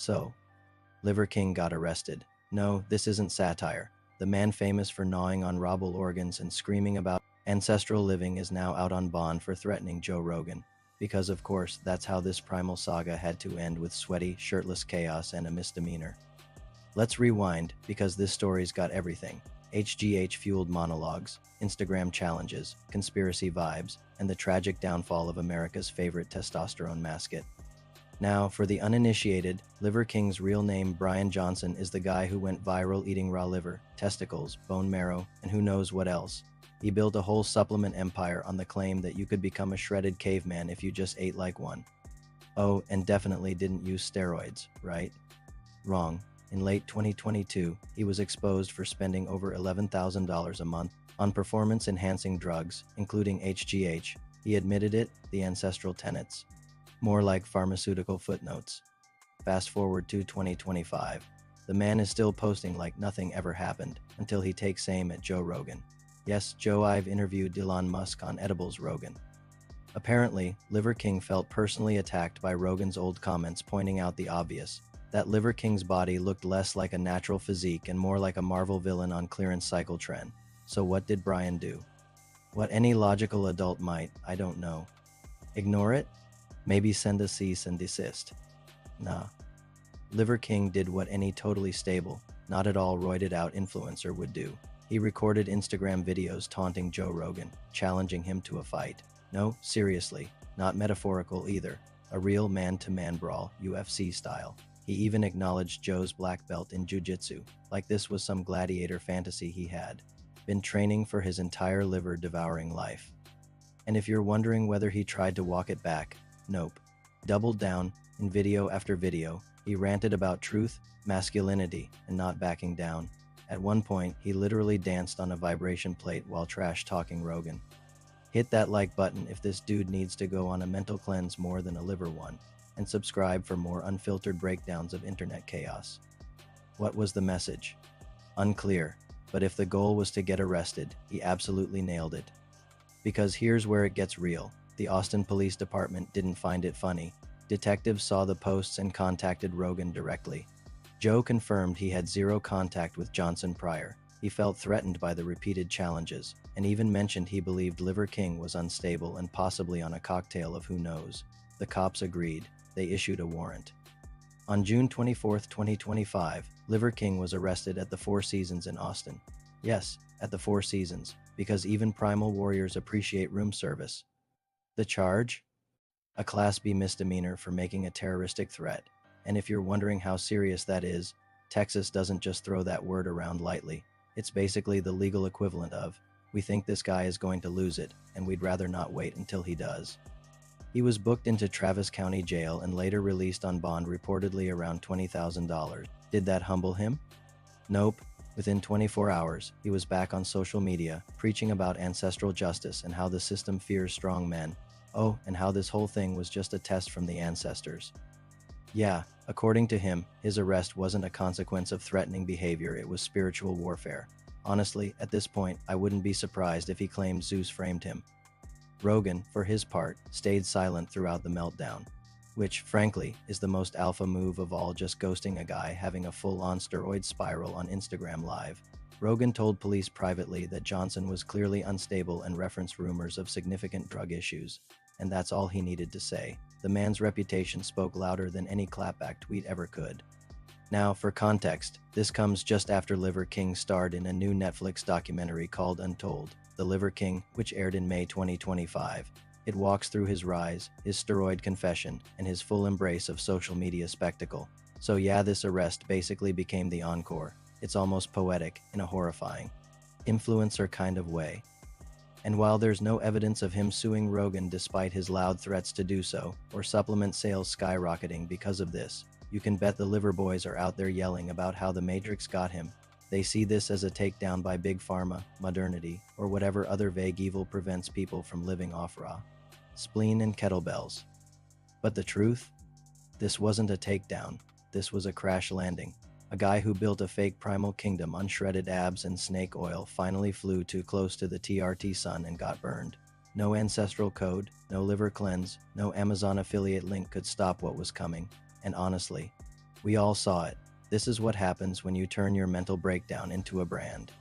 So, Liver King got arrested. No, this isn't satire. The man famous for gnawing on robble organs and screaming about ancestral living is now out on bond for threatening Joe Rogan. Because of course, that's how this primal saga had to end, with sweaty, shirtless chaos and a misdemeanor. Let's rewind, because this story's got everything. HGH-fueled monologues, Instagram challenges, conspiracy vibes, and the tragic downfall of America's favorite testosterone mascot. Now, for the uninitiated, Liver King's real name, Brian Johnson, is the guy who went viral eating raw liver, testicles, bone marrow, and who knows what else. He built a whole supplement empire on the claim that you could become a shredded caveman if you just ate like one. Oh, and definitely didn't use steroids, right? Wrong. In late 2022, he was exposed for spending over $11,000 a month on performance-enhancing drugs, including HGH. He admitted it, the ancestral tenets. More like pharmaceutical footnotes. Fast forward to 2025. The man is still posting like nothing ever happened until he takes aim at Joe Rogan. Yes, Joe, I've interviewed Elon Musk on Edibles Rogan. Apparently, Liver King felt personally attacked by Rogan's old comments, pointing out the obvious, that Liver King's body looked less like a natural physique and more like a Marvel villain on clearance cycle trend. So what did Brian do? What any logical adult might, I don't know. Ignore it? Maybe send a cease and desist. Nah. Liver King did what any totally stable, not at all roided out influencer would do. He recorded Instagram videos taunting Joe Rogan, challenging him to a fight. No, seriously, not metaphorical either. A real man-to-man brawl, UFC style. He even acknowledged Joe's black belt in jiu-jitsu, like this was some gladiator fantasy he had been training for his entire liver-devouring life. And if you're wondering whether he tried to walk it back, nope. Doubled down, in video after video, he ranted about truth, masculinity, and not backing down. At one point, he literally danced on a vibration plate while trash-talking Rogan. Hit that like button if this dude needs to go on a mental cleanse more than a liver one, and subscribe for more unfiltered breakdowns of internet chaos. What was the message? Unclear, but if the goal was to get arrested, he absolutely nailed it. Because here's where it gets real. The Austin Police Department didn't find it funny. Detectives saw the posts and contacted Rogan directly. Joe confirmed he had zero contact with Johnson prior. He felt threatened by the repeated challenges, and even mentioned he believed Liver King was unstable and possibly on a cocktail of who knows. The cops agreed. They issued a warrant. On June 24, 2025, Liver King was arrested at the Four Seasons in Austin. Yes, at the Four Seasons, because even primal warriors appreciate room service. The charge? A Class B misdemeanor for making a terroristic threat. And if you're wondering how serious that is, Texas doesn't just throw that word around lightly. It's basically the legal equivalent of, we think this guy is going to lose it, and we'd rather not wait until he does. He was booked into Travis County Jail and later released on bond, reportedly around $20,000. Did that humble him? Nope. Within 24 hours, he was back on social media, preaching about ancestral justice and how the system fears strong men. Oh, and how this whole thing was just a test from the ancestors. Yeah, according to him, his arrest wasn't a consequence of threatening behavior, it was spiritual warfare. Honestly, at this point, I wouldn't be surprised if he claimed Zeus framed him. Rogan, for his part, stayed silent throughout the meltdown, which, frankly, is the most alpha move of all, just ghosting a guy having a full-on steroid spiral on Instagram Live. Rogan told police privately that Johnson was clearly unstable and referenced rumors of significant drug issues, and that's all he needed to say. The man's reputation spoke louder than any clapback tweet ever could. Now, for context, this comes just after Liver King starred in a new Netflix documentary called Untold, The Liver King, which aired in May 2025. It walks through his rise, his steroid confession, and his full embrace of social media spectacle. So yeah, this arrest basically became the encore. It's almost poetic in a horrifying, influencer kind of way. And while there's no evidence of him suing Rogan despite his loud threats to do so, or supplement sales skyrocketing because of this, you can bet the liver boys are out there yelling about how the Matrix got him. They see this as a takedown by Big Pharma, modernity, or whatever other vague evil prevents people from living off raw spleen and kettlebells. But the truth? This wasn't a takedown. This was a crash landing. A guy who built a fake primal kingdom on shredded abs and snake oil finally flew too close to the TRT sun and got burned. No ancestral code, no liver cleanse, no Amazon affiliate link could stop what was coming. And honestly, We all saw it. This is what happens when you turn your mental breakdown into a brand.